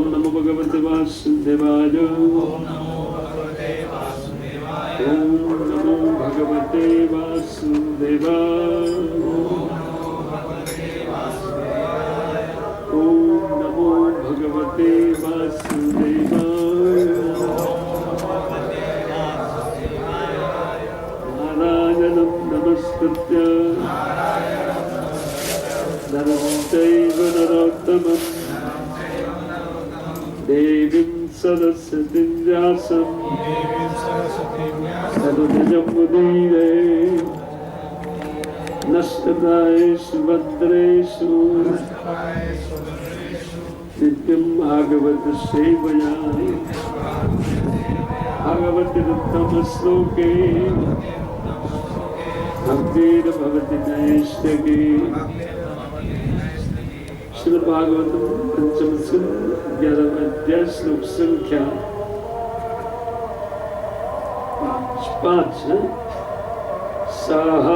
नमो भगवते वासुदेवाय। ओम नमो भगवते वासुदेवाय। ओम नमो भगवते वासुदेवाय। ओम नमो भगवते वासुदेवाय। ओम नमो भगवते वासुदेवाय। नारायणं नमस्कृत्य नरं चैव नरोत्तमं देवीं सरस्वतीं व्यासं ततो जयमुदीरये। नष्टप्रायेषु भद्रेषु नित्यं भागवत सेवया। भगवतीरुत्तमश्लोके भक्तिर्भवति नैष्ठिकी। श्रीमद् भागवतम पंचम स्कंद 11वां अध्याय श्लोक संख्या 5। सह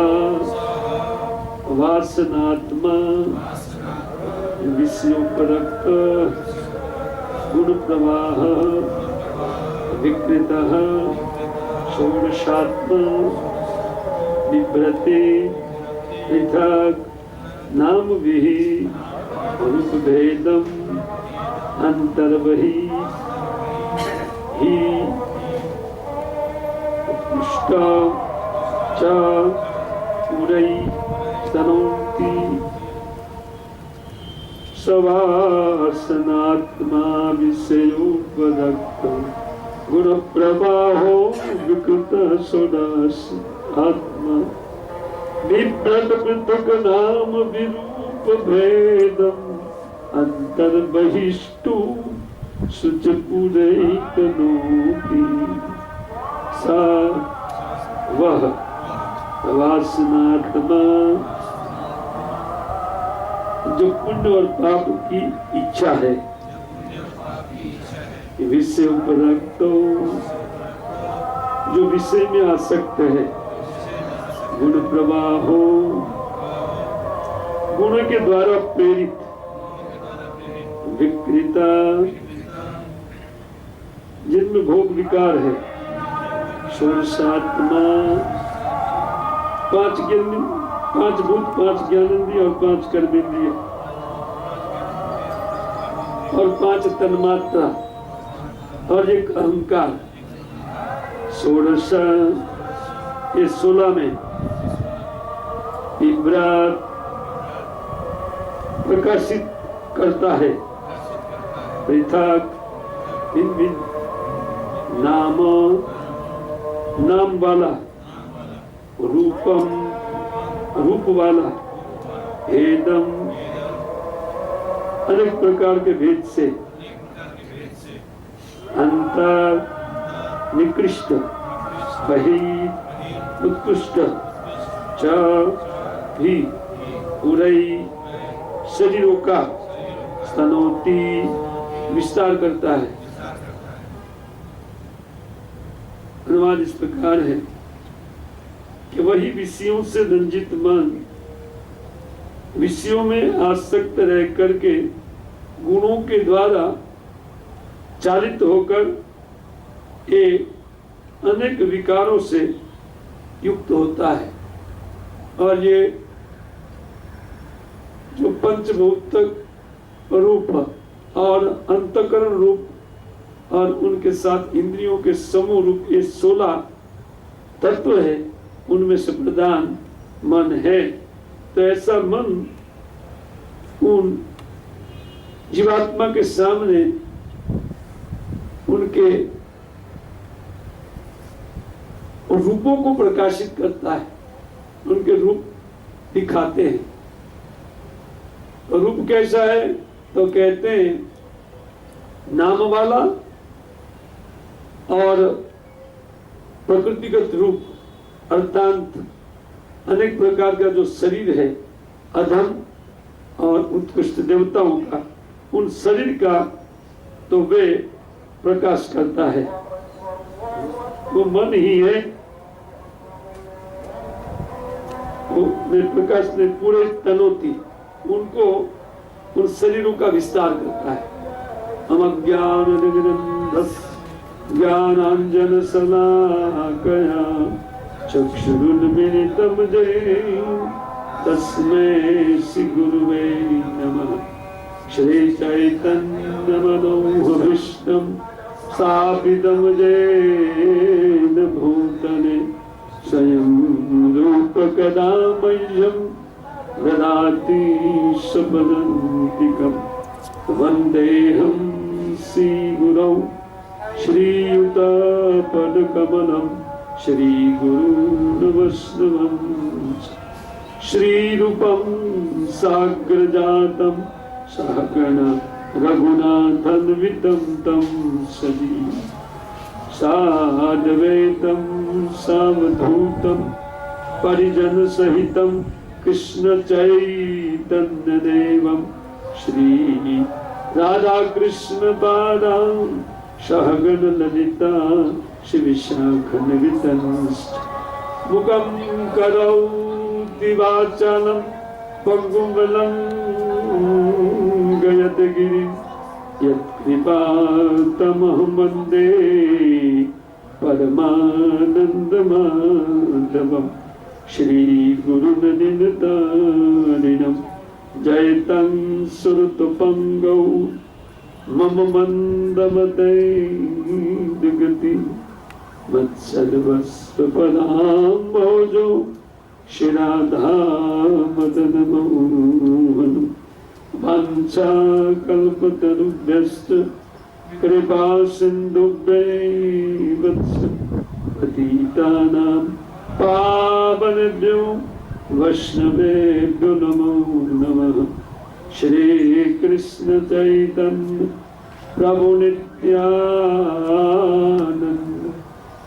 वासनात्मा विषयोपरक्त गुण प्रवाह विकृतः षोडशात्मा बिभ्रति पृथक् नाम विहि रूप भेदम अंतर्बहि ही उत्कृष्ट च पुरै तनोति सवासनात्मा विषयोपरक्त गुण प्रवाहो विकृत षोडश आत्मा बिभ्रत पृथक नाम विरूप भेदम अंतर्बहिष्टु शुच पुरैतनोति। सा वह वासनात्मा जो पुण्य और पाप की इच्छा है, विषय उपरक्त जो विषय में आसक्त है, गुण प्रवाहो गुण के द्वारा प्रेरित विकृता जिनमें भोग विकार है, षोडशात्मा 5 भूत 5 ज्ञानेंद्रिय और 5 कर्मेंद्रिय और 5 तन्मात्रा और एक अहंकार। षोडश ये 16 में विभ्राट प्रकाशित करता है, पृथक भिन्न नाम वाला, रूपम रूप वाला, भेदम अनेक प्रकार के भेद से, अंतर निकृष्ट बहि उत्कृष्ट च भी पुरई शरीरों का स्तनोति विस्तार करता है। अनुवाद इस प्रकार है कि वही विषयों से रंजित मन विषयों में आसक्त रह करके गुणों के द्वारा चालित होकर ये अनेक विकारों से युक्त होता है। और ये जो पंचभौतिक रूप और अंतकरण रूप और उनके साथ इंद्रियों के समूह रूप ये 16 तत्व है, उनमें से प्रधान मन है। तो ऐसा मन उन जीवात्मा के सामने उनके रूपों को प्रकाशित करता है, उनके रूप दिखाते हैं। तो रूप कैसा है तो कहते हैं नाम वाला और प्रकृतिगत रूप, अर्थात अनेक प्रकार का जो शरीर है अधम और उत्कृष्ट देवताओं का, उन शरीर का तो वे प्रकाश करता है। वो मन ही है, वो प्रकाश ने पूरे तनोती उनको उन शरीरों का विस्तार करता है। अमज्ञाननिर्गन्धस्य ज्ञानाञ्जनशलाकया चक्षुरुन्मिलितं येन तस्मै श्री गुरुवे नमः। श्री चैतन्यमनोभीष्टं स्थापितं येन भूतले स्वयं रूप कदा मह्यं ददाति स्वपदान्तिकम्। वन्देऽहं श्रीगुरौ श्रीयुतपदकमलं श्रीगुरून् वैष्णवं श्रीरूपं साग्रजातं सहगण रघुनाथान्वितं तं सजीवं साद्वैतं सावधूतं परिजनसहितं कृष्ण चैतन्यदेवं श्री राधा कृष्ण पादान् सहगण ललिता श्री विशाखन्वितंश्च मुखं करोति वाचालं पङ्गुं लङ्घयति गिरिं यत्कृपातमहं वन्दे परमानन्दमाधवम् श्रीगुरुनलिनतारिणं जयतं सुरतपङ्गौ मम मन्दमते दुगति मत्सर्वस्वपदाम्भोजो श्रीराधामदनमोहनं वाञ्छाकल्पतरुभ्यश्च कृपा सिन्धुभ्यैव पतितानां पावनेभ्यो वैष्णवेभ्यो नमो नमः। श्री कृष्ण चैतन्य प्रभु नित्यानंद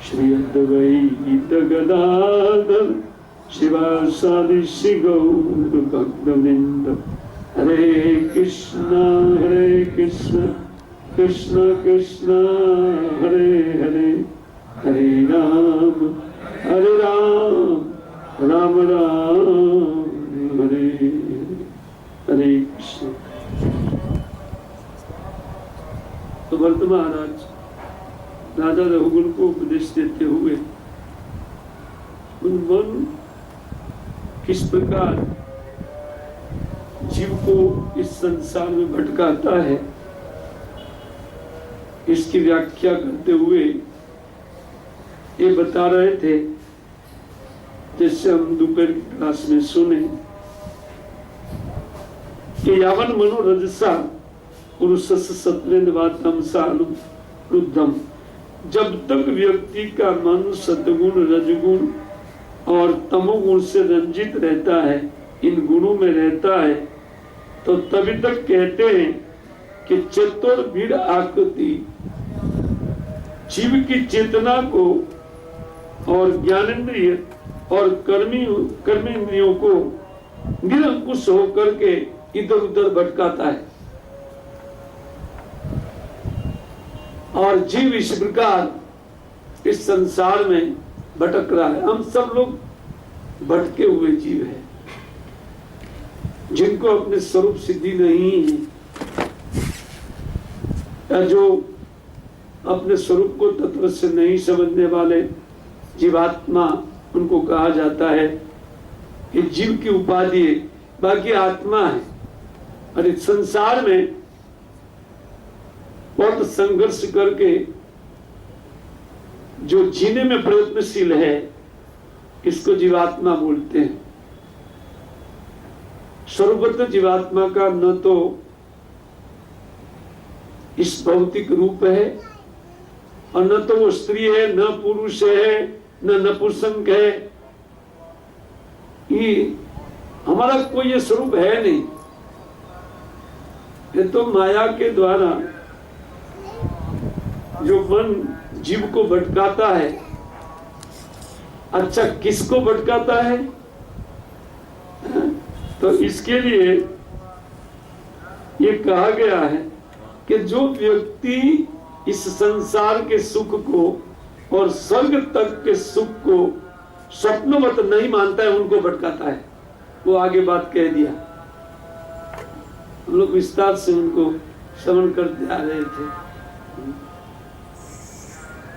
श्री अद्वैत गदाधर शिवासादि श्री गौर भक्तवृंद। हरे कृष्ण कृष्ण कृष्ण हरे हरे हरे राम राम राम हरे हरे कृष्ण। तो भरत महाराज राजा रघुकुल को उपदेश देते हुए उन मन किस प्रकार जीव को इस संसार में भटकाता है इसकी व्याख्या करते हुए ये बता रहे थे, जैसे हम दोपहर की क्लास में सुने कि यावन मनोरजसा पुरुषस्य सत्वेन्द्रिय तमसा रुद्धम। जब तक व्यक्ति का मन सतगुण रजगुण और तमोगुण से रंजित रहता है, इन गुणों में रहता है, तो तभी तक कहते हैं कि चतुर्भीड़ आकृति जीव की चेतना को और ज्ञानेन्द्रिय और कर्मेंद्रियों को निरंकुश होकर के इधर उधर भटकाता है। और जीव इस प्रकार इस संसार में भटक रहा है। हम सब लोग भटके हुए जीव हैं, जिनको अपने स्वरूप सिद्धि नहीं है, या जो अपने स्वरूप को तत्व से नहीं समझने वाले जीवात्मा उनको कहा जाता है कि जीव की उपाधि है, बाकी आत्मा है। और इस संसार में बहुत संघर्ष करके जो जीने में प्रयत्नशील है, इसको जीवात्मा बोलते हैं। सर्वत्र जीवात्मा का न तो इस भौतिक रूप है और न तो वो स्त्री है, न पुरुष है, न नपुंसक है। ये हमारा कोई ये स्वरूप है नहीं। ये तो माया के द्वारा जो मन जीव को भटकाता है। अच्छा, किसको भटकाता है? तो इसके लिए ये कहा गया है कि जो व्यक्ति इस संसार के सुख को और स्वर्ग तक के सुख को स्वप्नवत नहीं मानता है, उनको भटकाता है। वो आगे बात कह दिया, हम लोग विस्तार से उनको श्रवण करते आ रहे थे।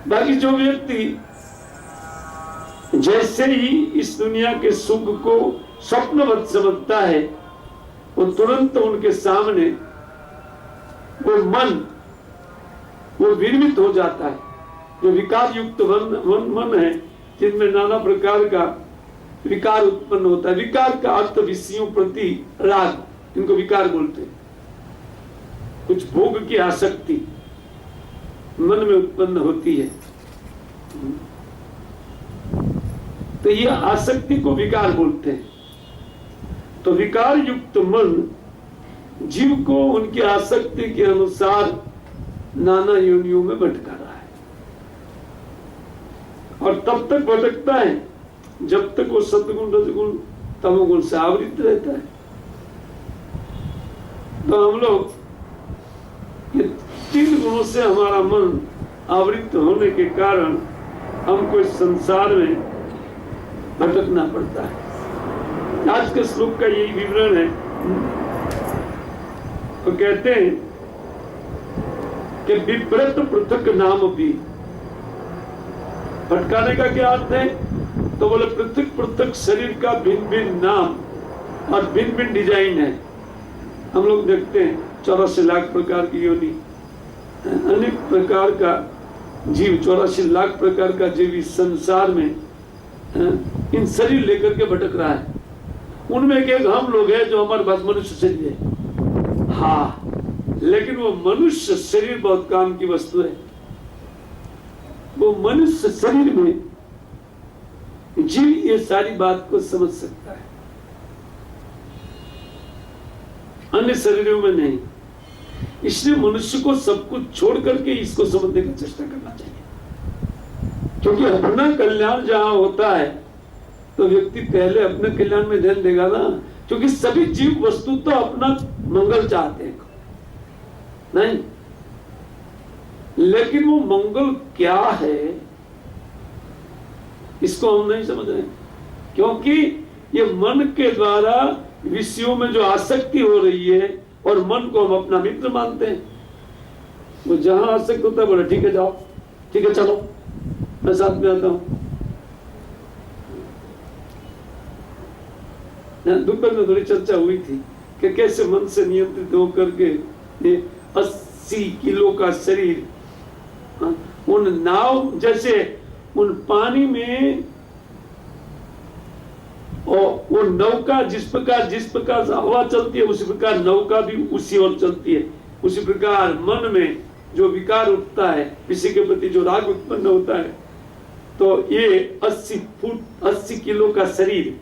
बाकी जो व्यक्ति जैसे ही इस दुनिया के सुख को स्वप्नवत समझता है, वो तुरंत उनके सामने वो विरमित हो जाता है। जो विकार युक्त मन है, जिनमें नाना प्रकार का विकार उत्पन्न होता है। विकार का अर्थ विषयों प्रति राग, इनको विकार बोलते हैं। कुछ भोग की आसक्ति मन में उत्पन्न होती है, तो यह आसक्ति को विकार बोलते हैं। तो विकार युक्त मन जीव को उनकी आसक्ति के अनुसार नाना योनियों में भटका रहा है, और तब तक भटकता है जब तक वो सत्गुण रजगुण तमोगुण से आवृत रहता है। तो हम लोग ये 3 गुणों से हमारा मन आवृत होने के कारण हमको इस संसार में भटकना पड़ता है। आज के श्लोक का यही विवरण है। तो कहते हैं कि विव्रत पृथक नाम भी, भटकाने का क्या अर्थ है? तो बोले पृथक पृथक शरीर का भिन्न भिन्न नाम और भिन्न भिन्न डिजाइन है। हम लोग देखते हैं 84 लाख प्रकार की योनि, अनेक प्रकार का जीव, 84 लाख प्रकार का जीव इस संसार में इन शरीर लेकर के भटक रहा है। उनमें एक हम लोग हैं जो हमारे पास मनुष्य शरीर है। हाँ, लेकिन वो मनुष्य शरीर बहुत काम की वस्तु है। वो मनुष्य शरीर में जीव ये सारी बात को समझ सकता है, अन्य शरीरों में नहीं। इसलिए मनुष्य को सब कुछ छोड़ करके इसको समझने की चेष्टा करना चाहिए, क्योंकि अपना कल्याण जहां होता है तो व्यक्ति पहले अपने कल्याण में ध्यान देगा ना। क्योंकि सभी जीव वस्तु तो अपना मंगल चाहते हैं, नहीं, लेकिन वो मंगल क्या है इसको हम नहीं समझ रहे, क्योंकि ये मन के द्वारा विषयों में जो आसक्ति हो रही है, और मन को हम अपना मित्र मानते हैं। वो जहां आसक्त होता है बोले ठीक है जाओ, ठीक है चलो मैं साथ में आता हूं। दोपहर में थोड़ी चर्चा हुई थी कि कैसे मन से नियंत्रित होकर के ये 80 किलो का शरीर उन नाव जैसे उन पानी में, और वो नौका जिस प्रकार हवा चलती है उसी प्रकार नौका भी उसी ओर चलती है। उसी प्रकार मन में जो विकार उठता है, किसी के प्रति जो राग उत्पन्न होता है, तो ये 80 किलो का शरीर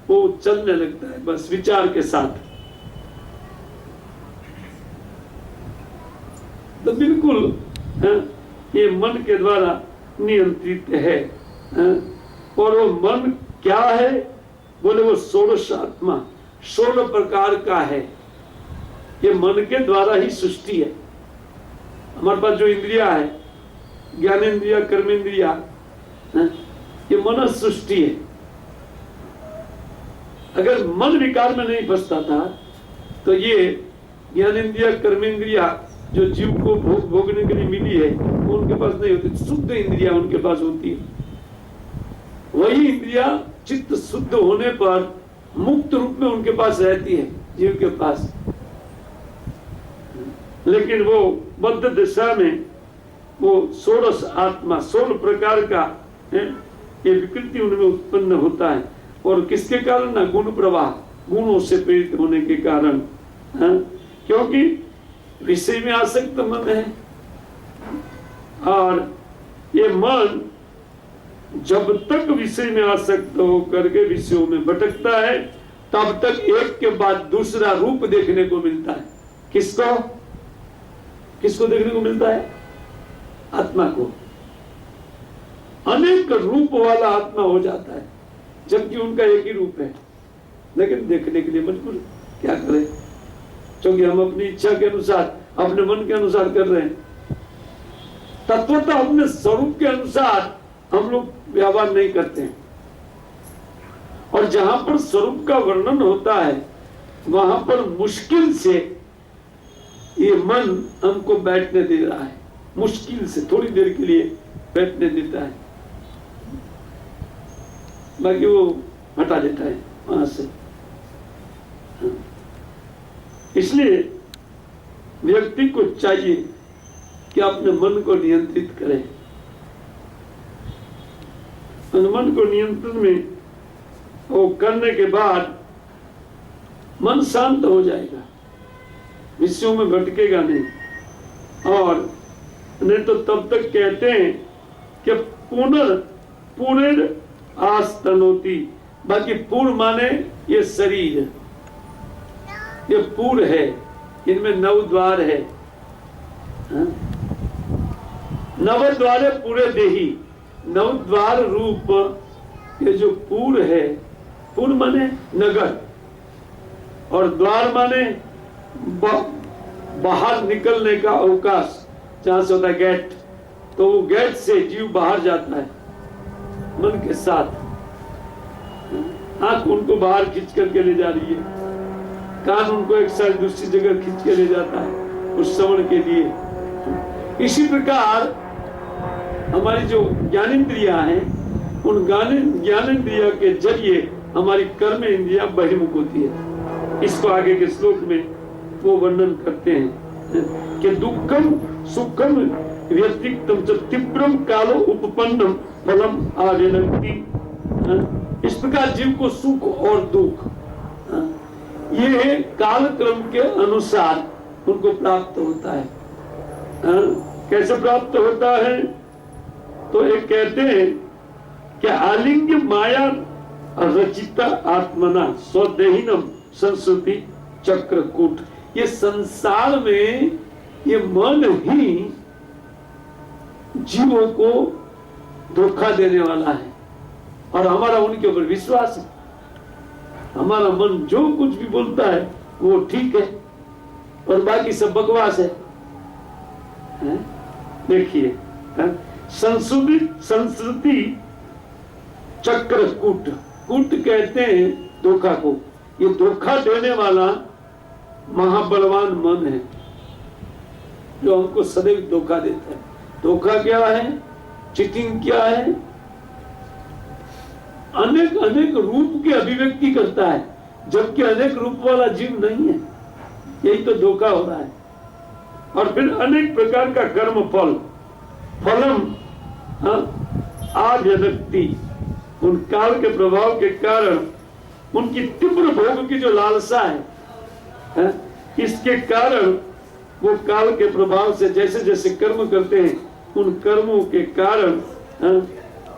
वो चलने लगता है बस विचार के साथ। तो बिल्कुल ये मन के द्वारा नियंत्रित है। और वो मन क्या है? बोले वो 16 आत्मा 16 प्रकार का है। ये मन के द्वारा ही सृष्टि है। हमारे पास जो इंद्रिया है, ज्ञानेन्द्रिया, कर्मेंद्रिया, ये मन सृष्टि है। अगर मन विकार में नहीं फंसता था तो ये ज्ञानेन्द्रिया, कर्मेंद्रिया जो जीव को भोगने के लिए मिली है वो उनके पास नहीं होती। शुद्ध इंद्रिया उनके पास होती है। वही इंद्रिया चित्त शुद्ध होने पर मुक्त रूप में उनके पास रहती है, जीव के पास। लेकिन वो बद्ध दशा में वो 16 आत्मा 16 प्रकार का ये विकृति उनमें उत्पन्न होता है। और किसके कारण? ना गुण प्रवाह, गुणों से प्रेरित होने के कारण। क्योंकि विषय में आसक्त मन है, और ये मन जब तक विषय में आसक्त होकर के विषयों में भटकता है तब तक एक के बाद दूसरा रूप देखने को मिलता है। किसको किसको देखने को मिलता है? आत्मा को। अनेक रूप वाला आत्मा हो जाता है, जबकि उनका एक ही रूप है, लेकिन देखने के लिए मजबूर। क्या करें? क्योंकि हम अपनी इच्छा के अनुसार, अपने मन के अनुसार कर रहे हैं। तत्वतः अपने स्वरूप के अनुसार हम लोग व्यवहार नहीं करते हैं। और जहां पर स्वरूप का वर्णन होता है वहां पर मुश्किल से ये मन हमको बैठने दे रहा है, मुश्किल से थोड़ी देर के लिए बैठने देता है, बाकी वो हटा देता है वहां से। इसलिए व्यक्ति को चाहिए कि अपने मन को नियंत्रित करे। मन को नियंत्रण में वो करने के बाद मन शांत हो जाएगा, विषयों में भटकेगा नहीं। और नहीं तो तब तक कहते हैं कि पुनर आस्तनोति, बाकी पूर्व माने ये शरीर, ये पूर्व है, इनमें 9 द्वार है। नव द्वारे पूरे देही, 9 द्वार रूप ये जो पूर्व है, पूर्व माने नगर और द्वार माने बाहर निकलने का अवकाश, जहां से होता है गेट। तो वो गेट से जीव बाहर जाता है मन के साथ। आंख उनको बाहर खींच करके ले जा रही है, कान उनको एक साथ दूसरी जगह खींच के ले जाता है उस श्रवण के लिए। इसी प्रकार हमारी जो ज्ञानेंद्रियां हैं, उन ज्ञानेंद्रिया के जरिए हमारी कर्म इंद्रिया बहिर्मुख होती है। इसको आगे के श्लोक में वो वर्णन करते हैं कि दुखम सुखम व्यतिक्तम च तीव्रम कालो उपपन्नम फलम आवेनक्ति। इस प्रकार जीव को सुख और दुख ये कालक्रम के अनुसार उनको प्राप्त होता है। कैसे प्राप्त होता है? तो एक कहते हैं कि आलिंग्य माया रचिता आत्मना स्वदेहिनम संस्कृति चक्रकूट। ये संसार में ये मन ही जीवों को धोखा देने वाला है और हमारा उनके ऊपर विश्वास है। हमारा मन जो कुछ भी बोलता है वो ठीक है और बाकी सब बकवास है। देखिए, संस्कृति चक्रकूट, कूट कहते हैं धोखा को। ये धोखा देने वाला महाबलवान मन है जो हमको सदैव धोखा देता है। धोखा क्या है? चीटिंग क्या है? अनेक अनेक रूप की अभिव्यक्ति करता है, जबकि अनेक रूप वाला जीव नहीं है। यही तो धोखा हो रहा है। और फिर अनेक प्रकार का कर्म फल, फलम आभ्यदक्ति, उन काल के प्रभाव के कारण उनकी तीव्र भोग की जो लालसा है, इसके कारण वो काल के प्रभाव से जैसे जैसे कर्म करते हैं, उन कर्मों के कारण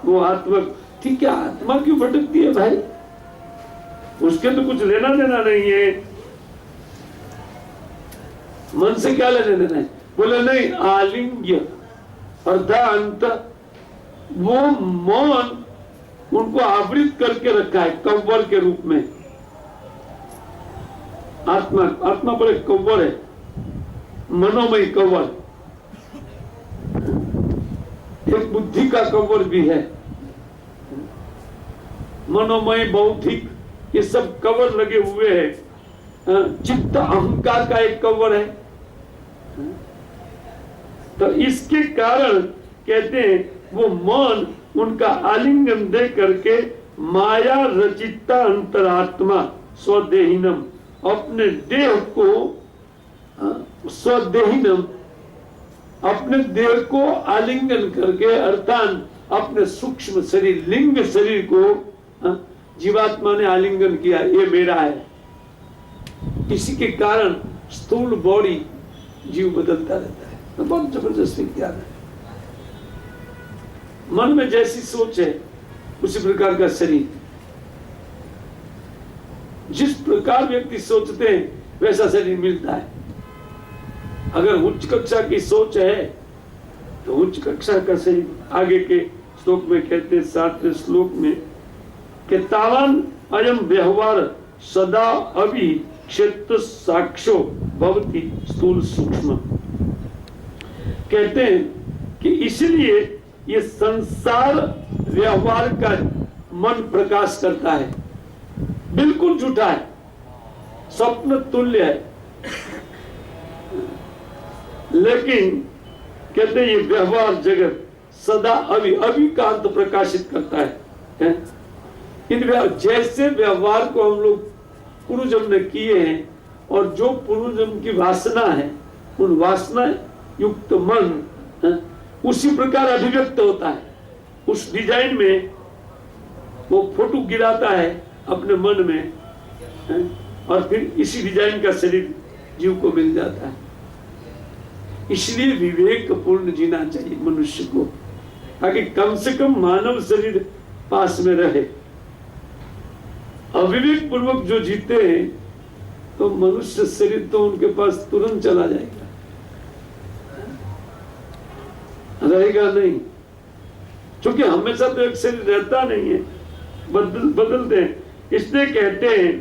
वो आत्मा, ठीक है, आत्मा क्यों भटकती है भाई? उसके तो कुछ लेना देना नहीं है, मन से क्या लेने देना है? बोले नहीं, आलिंग्य अर्थात वो मन उनको आवृत करके रखा है कव्वर के रूप में। आत्मा पर एक कव्वर है, मनोमय कव्वर, एक बुद्धि का कव्वर भी है, मनोमय बौद्धिक, ये सब कवर लगे हुए हैं। चित्त अहंकार का एक कवर है। तो इसके कारण कहते हैं वो मन उनका आलिंगन दे करके माया रचिता अंतरात्मा स्वदेहिनम, अपने देह को स्वदेहिनम, अपने देह को आलिंगन करके, अर्थात अपने सूक्ष्म शरीर, लिंग शरीर को जीवात्मा ने आलिंगन किया, ये मेरा है। इसी के कारण स्थूल बॉडी जीव बदलता रहता है। तो बहुत जबरदस्त विज्ञान है। मन में जैसी सोच है उसी प्रकार का शरीर। जिस प्रकार व्यक्ति सोचते हैं वैसा शरीर मिलता है। अगर उच्च कक्षा की सोच है तो उच्च कक्षा का शरीर। आगे के श्लोक में कहते हैं 7वें श्लोक में कि तावान अयम व्यवहार सदा अभी क्षेत्र साक्षो भवति स्थूल सूक्ष्म। कहते हैं कि इसलिए ये संसार व्यवहार का मन प्रकाश करता है, बिल्कुल झूठा है, स्वप्न तुल्य है। लेकिन कहते हैं ये व्यवहार जगत सदा अविकांत प्रकाशित करता है? जैसे व्यवहार को हम लोग पूर्वजन्म ने किए हैं और जो पूर्वजन्म की वासना है, उन वासना युक्त मन उसी प्रकार अभिव्यक्त होता है। उस डिजाइन में वो फोटो गिराता है अपने मन में और फिर इसी डिजाइन का शरीर जीव को मिल जाता है। इसलिए विवेक पूर्ण जीना चाहिए मनुष्य को, ताकि कम से कम मानव शरीर पास में रहे। अविवेक पूर्वक जो जीते हैं तो मनुष्य शरीर तो उनके पास तुरंत चला जाएगा, रहेगा नहीं, क्योंकि हमेशा तो एक शरीर रहता नहीं है, बदलते हैं। इसलिए कहते हैं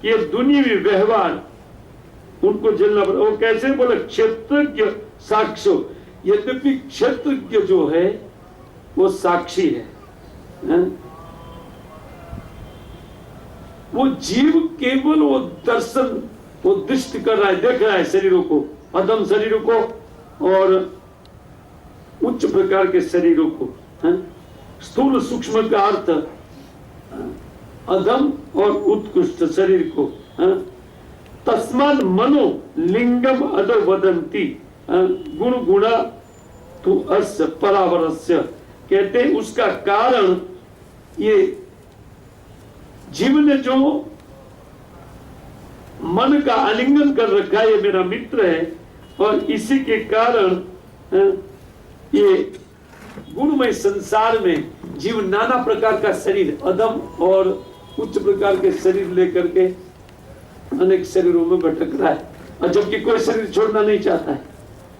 कि ये दुनियावी व्यवहार उनको झेलना पड़ा। वो कैसे बोले? क्षेत्रज्ञ साक्ष्य। यद्यपि क्षेत्रज्ञ जो है वो साक्षी है, वो जीव केवल वो दर्शन, वो दृष्टि कर रहा है, देख रहा है शरीरों को, अधम शरीरों को और उच्च प्रकार के शरीरों को। स्थूल सूक्ष्म का अर्थ अधम और उत्कृष्ट शरीर को। तस्मात् मनो लिंगम अदो वदंती गुण गुणा तु अस्य परावरस्य। कहते हैं उसका कारण ये जीव ने जो मन का आलिंगन कर रखा है, ये मेरा मित्र है, और इसी के कारण ये गुणमय संसार में जीव नाना प्रकार का शरीर, अधम और उच्च प्रकार के शरीर लेकर के अनेक शरीरों में भटक रहा है, और जबकि कोई शरीर छोड़ना नहीं चाहता है।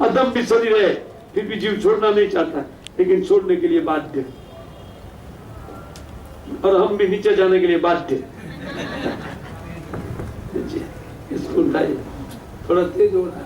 अधम भी शरीर है, फिर भी जीव छोड़ना नहीं चाहता, लेकिन छोड़ने के लिए बाध्य, और हम भी नीचे जाने के लिए बाध्य। इसको थोड़ा तेज हो रहा है।